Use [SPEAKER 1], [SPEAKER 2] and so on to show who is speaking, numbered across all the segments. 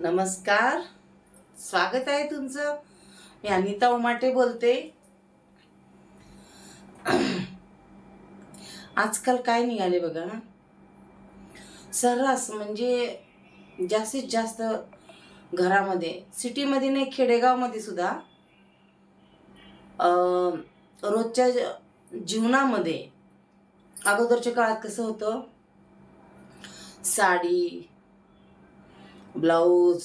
[SPEAKER 1] नमस्कार, स्वागत आहे तुमचं. मी अनिता उमाटे बोलते. आजकाल काय निघाले बघा, सर्रास म्हणजे जास्तीत जास्त घरामध्ये, सिटीमध्ये नाही खेडेगावमध्ये सुद्धा रोजच्या जीवनामध्ये अगोदरच्या काळात कसं होतं, साडी, ब्लाऊज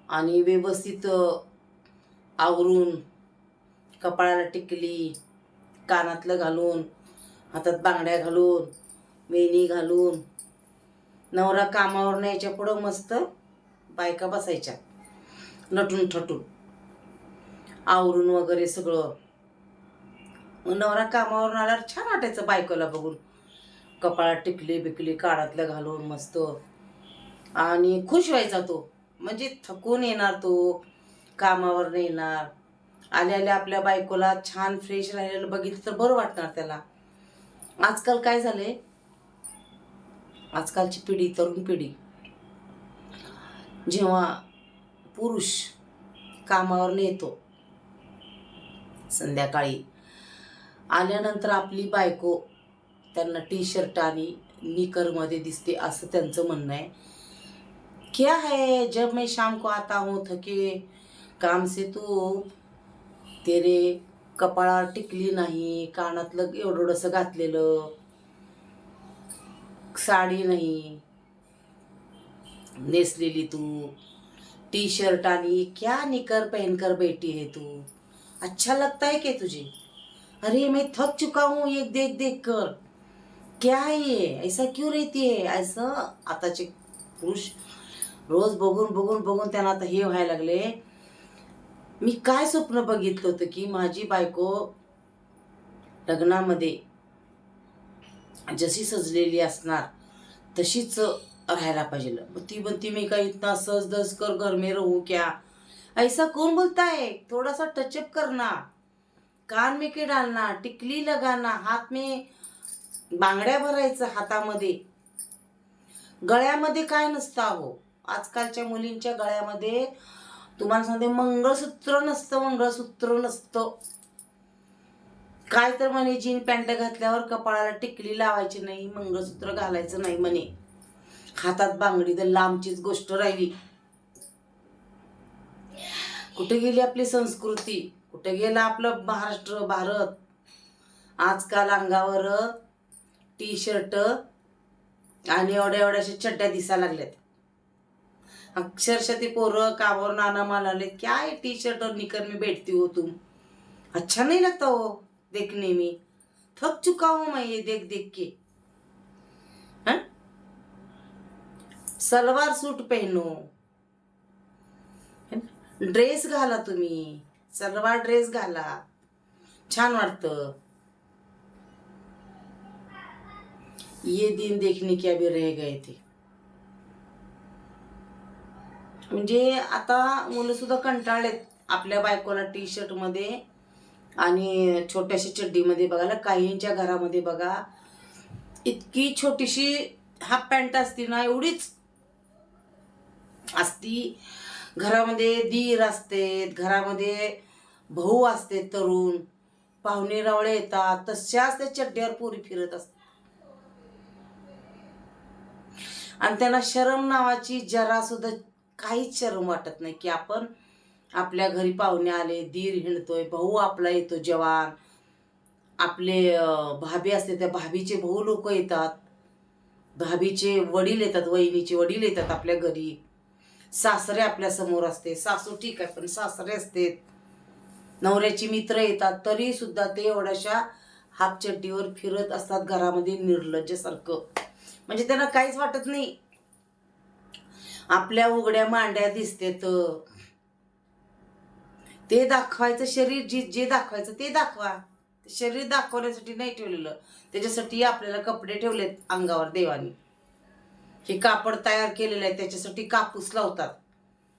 [SPEAKER 1] आणि व्यवस्थित आवरून, कपाळाला टिकली, कानातलं घालून, हातात बांगड्या घालून, वेणी घालून, नवरा कामावर न्यायच्या पुढं मस्त बायका बसायच्या नटून ठटून आवरून वगैरे सगळं. मग नवरा कामावरून आल्यावर छान वाटायचं बायकोला बघून, कपाळात टिकली बिकली, कानातलं घालून मस्त, आणि खुश व्हायचा तो. म्हणजे थकून येणार तो, कामावर येणार, आल्या आल्या आपल्या बायकोला छान फ्रेश राहिलेलं बघितलं तर बरं वाटणार त्याला. आजकाल काय झालंय, आजकालची पिढी, तरुण पिढी, जेव्हा पुरुष कामावर येतो संध्याकाळी, आल्यानंतर आपली बायको त्यांना टी शर्ट आणि निकरमध्ये दिसते असं त्यांचं म्हणणं आहे. क्या है, जब मैं शाम को आता हूँ थके काम से, तू तेरे कपाळावर टिकली नाही, कानातलं एवढंसं घातलेलं, साडी नाही नेसलेली तू, टी शर्ट आणि क्या निकर पहनकर बैठी है तू, अच्छा लगता है क्या तुझे? अरे मैं थक चुका हूँ ये देख देख कर, क्या है ये, ऐसा क्यों रहती है? असं आताचे पुरुष रोज बघून बघून बघून त्यांना आता हे व्हायला लागले. मी काय स्वप्न बघितलं होतं की माझी बायको लग्नामध्ये जशी सजलेली असणार तशीच राहायला पाहिजे. मग ती म्हणती मी काय इतना सज धज कर घर में रहूं क्या? ऐसा कौन बोलता है? थोड़ा सा टचअप करना, कान में के डालना, टिकली लगाना, हाथ में बांगड्या भरायचं हातामध्ये, गळ्यामध्ये काय नसतं हो. आजकालच्या मुलींच्या गळ्यामध्ये तुम्हाला सांगते मंगळसूत्र नसतं, मंगळसूत्र नसतं. काय तर म्हणे जीन पॅन्ट घातल्यावर कपाळाला टिकली लावायची नाही, मंगळसूत्र घालायचं नाही म्हणे, हातात बांगडी तर लांबचीच गोष्ट राहिली. कुठे गेली आपली संस्कृती, कुठे गेला आपलं महाराष्ट्र, भारत? आजकाल अंगावर टी शर्ट आणि एवढ्या एवढ्याशा चड्ड्या दिसायला लागल्यात. अक्षरशः ती पोरं कामावर नाना म्हणाले, क्या है टी शर्ट और निकर में बैठती हो तुम, अच्छा नहीं लगता हो देखने में, थक चुका हूं मैं ये देख देख के. सलवार सूट पहनो, ड्रेस घाला, तुम्ही सलवार ड्रेस घाला, छान वाटतं. ये दिन देखने के अभी रह गए थे. म्हणजे आता मुलं सुद्धा कंटाळलेत आपल्या बायकोला टी शर्ट मध्ये आणि छोट्याशा चड्डीमध्ये बघायला. काहींच्या घरामध्ये बघा इतकी छोटीशी हाफ पॅन्ट असती ना, एवढीच असती. घरामध्ये दीर असते, घरामध्ये भाऊ असते, तरुण पाहुणे रावळे येतात, तशाच त्या चड्ड्यावर पोरी फिरत असतात. आणि त्यांना शरम नावाची जरा सुद्धा काहीच शरम वाटत नाही की आपण आपल्या घरी पाहुणे आले, दीर हिंडतोय, भाऊ आपला येतो जवान, आपले भाभी असते, त्या भाभीचे भाऊ लोक येतात, भाभीचे वडील येतात, वहिनीचे वडील येतात आपल्या घरी, सासरे आपल्या समोर असते, सासू ठीक आहे पण सासरे असते, नवऱ्याची मित्र येतात, तरी सुद्धा ते एवढ्याशा हाफ चड्डीवर फिरत असतात घरामध्ये निर्लज्जसारखं. म्हणजे त्यांना काहीच वाटत नाही. आपल्या उघड्या मांड्या दिसते तर ते दाखवायचं, शरीर जे दाखवायचं ते दाखवा. शरीर दाखवण्यासाठी नाही ठेवलेलं, त्याच्यासाठी आपल्याला कपडे ठेवलेत अंगावर देवानी. हे कापड तयार केलेलं आहे, त्याच्यासाठी कापूस लावतात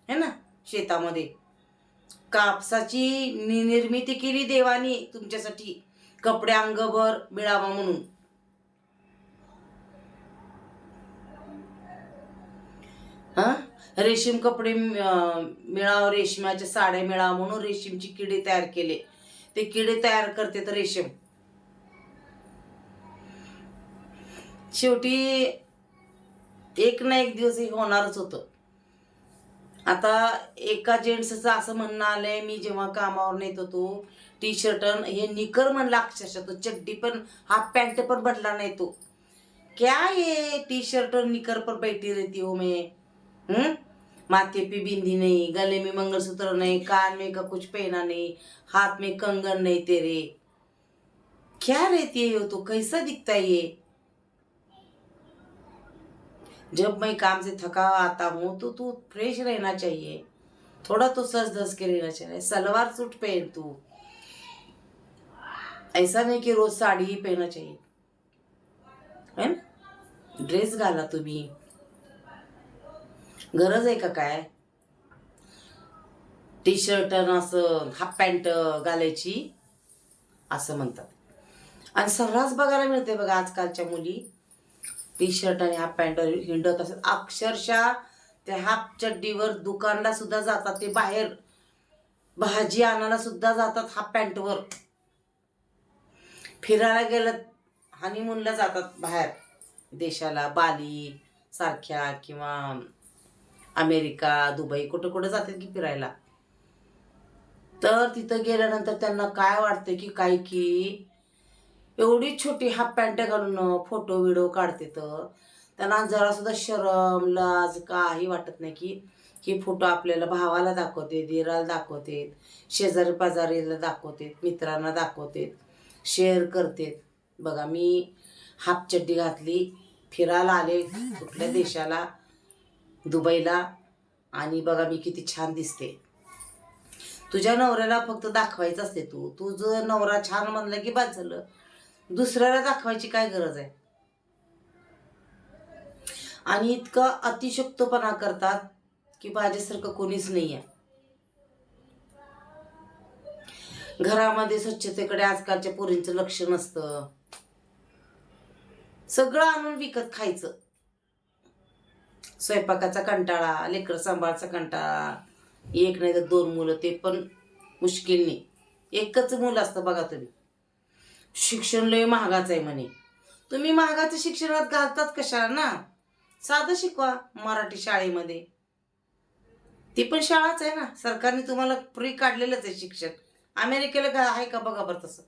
[SPEAKER 1] है ना, शेतामध्ये कापसाची निर्मिती केली देवानी तुमच्यासाठी, कपडे अंगभर मिळावा म्हणून. रेशीम कपडे मिळावं, रेशमाच्या साड्या मिळावं म्हणून रेशीमची किडे तयार केले. ते किडे तयार करते तर रेशीम. शेवटी एक ना एक दिवस हे होणारच होतं. आता एका जेंट्सचं असं म्हणणं आलंय, मी जेव्हा कामावर नेत होतो टी शर्ट हे निकर म्हणला, अक्षरशः तो चड्डी पण हाफ पॅन्ट पण बदला नहीं तो. क्या ये टी शर्ट और निकर पर बैठी रहती हो मैं? माथे पे बिंदी नहीं, गले में मंगलसूत्र नहीं, कान में का कुछ पहना नहीं, हाथ में कंगन नहीं तेरे, क्या रहती है तो कैसा दिखता है ये? जब मैं काम से थका आता हूँ तो तू फ्रेश रहना चाहिए, थोड़ा तो सज धज के रहना चाहिए, सलवार सूट पहन तू, ऐसा नहीं कि रोज साड़ी ही पहनना चाहिए, है ना? ड्रेस घाला तुम्ही, गरज आहे का काय टी शर्ट असं हाफ पॅन्ट घालायची असं म्हणतात. आणि सर्रास बघायला मिळते बघा आजकालच्या मुली टी शर्ट आणि हाफ पॅन्ट हिंडत असतात. अक्षरशः त्या हाफ चड्डीवर दुकानला सुद्धा जातात, ते बाहेर भाजी आणायला सुद्धा जातात हाफ पॅन्टवर. फिरायला गेलं, हनीमूनला जातात बाहेर देशाला, बाली सारख्या किंवा अमेरिका, दुबई, कुठं कुठं जातात की फिरायला. तर तिथं गेल्यानंतर त्यांना काय वाटतं की काय की एवढी छोटी हाफ पॅन्ट घालून फोटो व्हिडिओ काढते, तर त्यांना जरा सुद्धा शरम लाज काही वाटत नाही की हे फोटो आपल्याला भावाला दाखवते, दिराला दाखवते, शेजारी पाजारीला दाखवते, मित्रांना दाखवते, शेअर करते. बघा मी हाफ चड्डी घातली, फिरायला आले कुठल्या देशाला, दुबईला, आणि बघा मी किती छान दिसते. तुझ्या नवऱ्याला फक्त दाखवायचं असते, तुझं नवरा छान म्हणलं की बाद झालं, दुसऱ्याला दाखवायची काय गरज आहे. आणि इतका अतिशक्तपणा करतात की माझ्यासारखं कोणीच नाही आहे. घरामध्ये स्वच्छतेकडे आजकालच्या पोरींचं लक्ष नसतं, सगळं आणून विकत खायचं. स्वयंपाकाचा कंटाळा, लेकर सांभाळायचा कंटाळा, एक नाही तर 2 मुलं, ते पण मुश्किलने. एकच मुलं असतं बघा तुम्ही. शिक्षण लय महागाचं आहे म्हणे. तुम्ही महागाच्या शिक्षणात घालतात कशाला ना, साधं शिकवा मराठी शाळेमध्ये. ती पण शाळाच आहे ना, सरकारने तुम्हाला फ्री काढलेलंच आहे शिक्षण. अमेरिकेला आहे का बघा बरं तसं,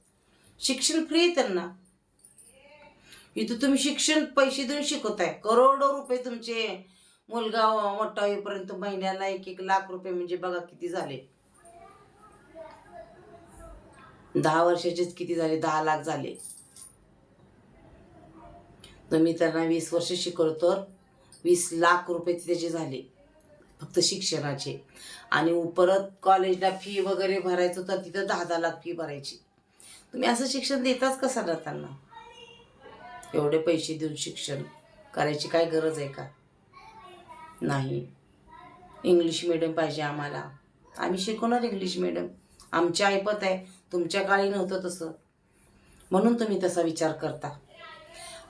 [SPEAKER 1] शिक्षण फ्री आहे त्यांना. इथं तुम्ही शिक्षण पैसे देऊन शिकवताय, करोडो रुपये तुमचे मुलगा मोठा होईपर्यंत महिन्याला 1-1 लाख रुपये, म्हणजे बघा किती झाले. 10 वर्षाचेच किती झाले, 10 लाख झाले. तुम्ही त्यांना 20 वर्ष शिकवलं तर 20 लाख रुपये त्याचे झाले फक्त शिक्षणाचे. आणि परत कॉलेजला फी वगैरे भरायचं तर तिथं 10-10 लाख फी भरायची. तुम्ही असं शिक्षण देताच कसं ना त्यांना? एवढे पैसे देऊन शिक्षण करायची काय गरज आहे का? नाही. इंग्लिश मिडियम पाहिजे आम्हाला, आम्ही शिकवणार इंग्लिश मिडियम. आमची ऐपत आहे, तुमच्या काळी नव्हतं तसं, म्हणून तुम्ही तसा विचार करता.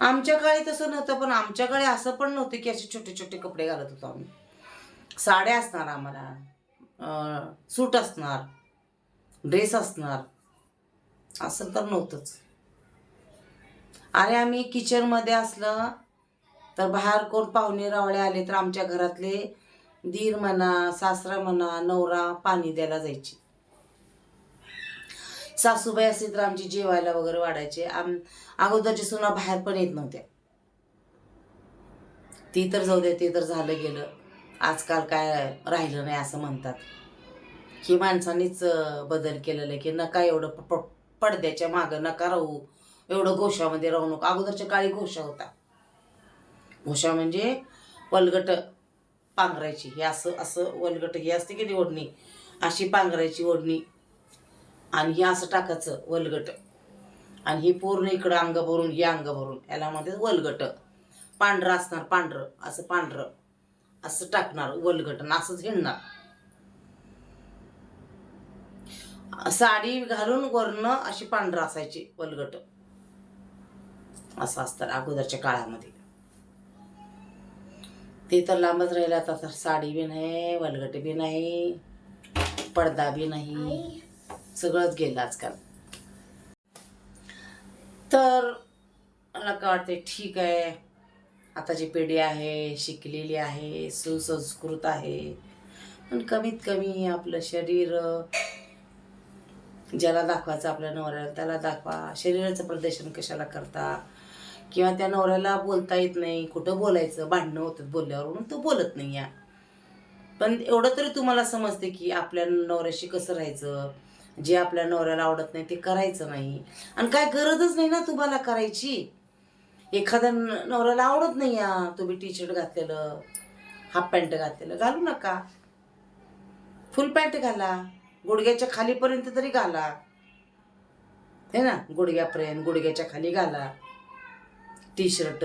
[SPEAKER 1] आमच्या काळी तसं नव्हतं, पण आमच्या काळी असं पण नव्हतं की असे छोटे छोटे कपडे घालत होतो आम्ही. साड्या असणार आम्हाला, सूट असणार, ड्रेस असणार, असं तर नव्हतंच. अरे आम्ही किचनमध्ये असलं तर बाहेर कोण पाहुणे रावळे आले तर आमच्या घरातले दीर म्हणा, सासरा म्हणा, नवरा पाणी द्यायला जायचे. सासूबाई असते तर आमची जेवायला वगैरे वाढायचे. अगोदरची सुना बाहेर पण येत नव्हत्या. ती तर जाऊ दे, ते तर झालं गेलं. आजकाल काय राहिलं नाही असं म्हणतात. ही माणसांनीच बदल केलेला आहे की नका एवढं पडद्याच्या मागं नका राहू, एवढं गोशामध्ये राहू नका. अगोदरच्या काळी गोशा होता. गोशा म्हणजे वलगट पांघरायची, हे असं असं वलगट हे असते की ओढणी, अशी पांघरायची ओढणी, आणि हे असं टाकायचं वलगट, आणि हे पूर्ण इकडं अंग भरून, हे अंग भरून, याला म्हणतात वलगट. पांढरं असणार, पांढरं असं, पांढरं असं टाकणार वलगट, आणि असंच हिंडणार. साडी घालून वरनं अशी पांढरं असायची वलगट, असं असतं अगोदरच्या काळामध्ये. ते तर लांबच राहिलं. आता तर साडी बी नाही, वलगटे बी नाही, पडदा बी नाही, सगळंच गेलं आजकाल. तर मला काय वाटते, ठीक आहे, आताची पिढी आहे, शिकलेली आहे, सुसंस्कृत आहे, पण कमीत कमी आपलं शरीर ज्याला दाखवायचं आपल्या नवऱ्याला त्याला दाखवा. शरीराचं प्रदर्शन कशाला करता? किंवा त्या नवऱ्याला बोलता येत नाही, कुठं बोलायचं, भांडणं होतात बोलल्यावर म्हणून तो बोलत नाही या. पण एवढं तरी तुम्हाला समजते की आपल्या नवऱ्याशी कसं राहायचं, जे आपल्या नवऱ्याला आवडत नाही ते करायचं नाही. आणि काय गरजच नाही ना तुम्हाला करायची. एखाद्या नवऱ्याला आवडत नाही या तुम्ही टी शर्ट घातलेलं, हाफ पॅन्ट घातलेलं, घालू नका. फुल पॅन्ट घाला, गुडघ्याच्या खालीपर्यंत तरी घाला, है ना, गुडघ्यापर्यंत, गुडघ्याच्या खाली घाला टी शर्ट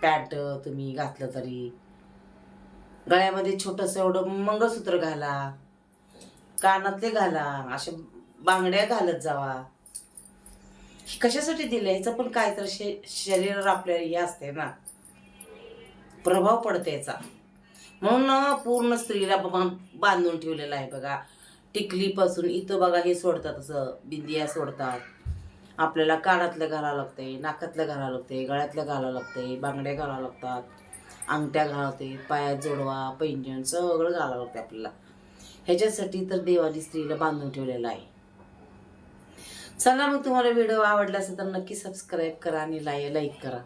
[SPEAKER 1] पॅन्ट. तुम्ही घातलं तरी गळ्यामध्ये छोटंसं एवढं मंगळसूत्र घाला, कानातले घाला, अशा बांगड्या घालत जावा. कशासाठी दिलं ह्याचं पण काय तर शरीरावर आपल्या हे असते ना, प्रभाव पडते याचा. म्हणून पूर्ण स्त्रीला बांधून ठेवलेलं आहे बघा. टिकलीपासून इथं बघा हे सोडतात, असं बिंदिया सोडतात. आपल्याला कानातलं घालावं लागतंय, नाकातलं घालावं लागतंय, गळ्यातलं घालावं लागतंय, बांगड्या घालावं लागतात, अंगठ्या घालवते, पायात जोडवा, पैंजण सगळं घालावं लागतं आपल्याला. ह्याच्यासाठी तर देवाने स्त्रीला बांधून ठेवलेलं आहे. चला मग, तुम्हाला व्हिडिओ आवडला असेल तर नक्की सबस्क्राईब करा आणि लाईक करा.